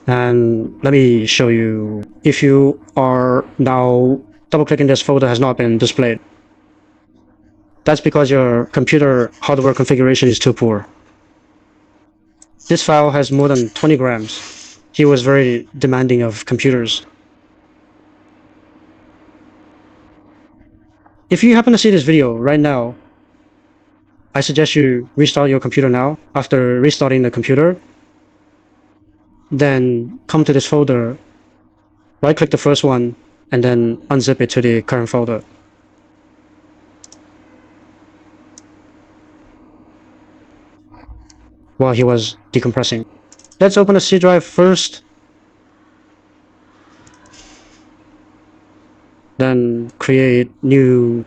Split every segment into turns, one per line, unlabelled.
And let me show you. If you are now double-clicking this folder has not been displayed, that's because your computer hardware configuration is too poor. This file has more than 20 grams. He was very demanding of computers. If you happen to see this video right now, I suggest you restart your computer now. After restarting the computer, then come to this folder, right-click the first one, and then unzip it to the current folder. While he was decompressing. Let's open the C drive first. Then create new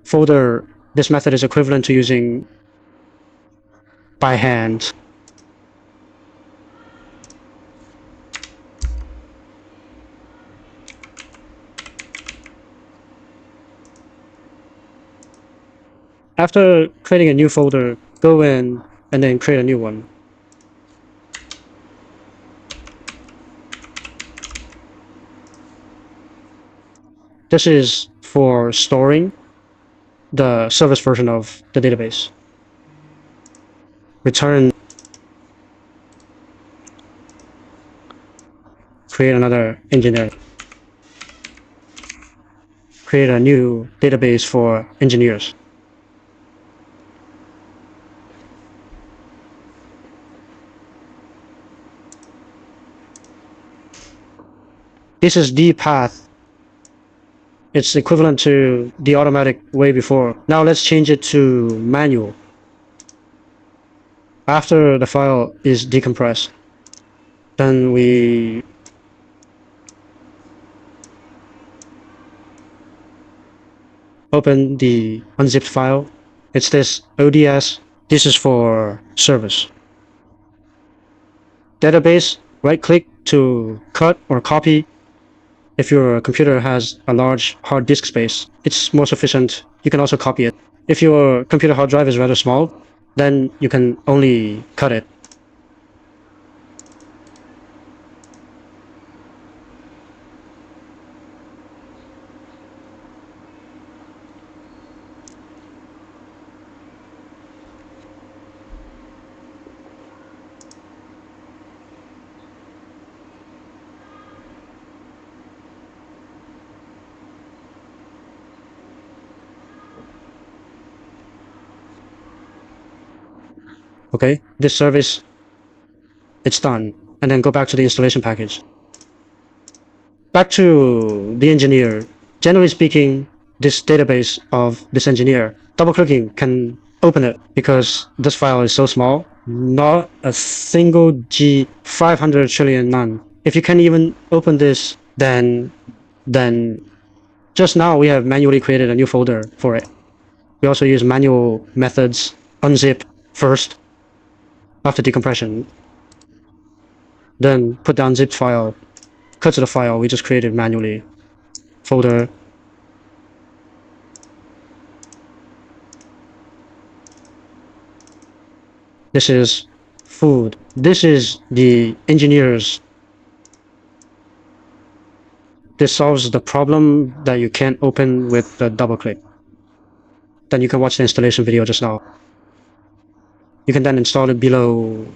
folder. This method is equivalent to using by hand. After creating a new folder, go in and then create a new one. This is for storing the service version of the database. Return. Create another engineer. Create a new database for engineers. This is the path. It's equivalent to the automatic way before. Now let's change it to manual. After the file is decompressed, then we open the unzipped file. It's this ODS. This is for service. Database, right-click to cut or copy. If your computer has a large hard disk space, it's more sufficient. You can also copy it. If your computer hard drive is rather small, then you can only cut it. Okay, this service, it's done. And then go back to the installation package. Back to the engineer. Generally speaking, this database of this engineer, double-clicking can open it because this file is so small. Not a single G, 500 trillion, none. If you can't even open this, then just now we have manually created a new folder for it. We also use manual methods, unzip first, after decompression. Then put the unzipped file, cut to the file we just created manually. Folder. This is food. This is the engineers. This solves the problem that you can't open with the double click. Then you can watch the installation video just now. You can then install it below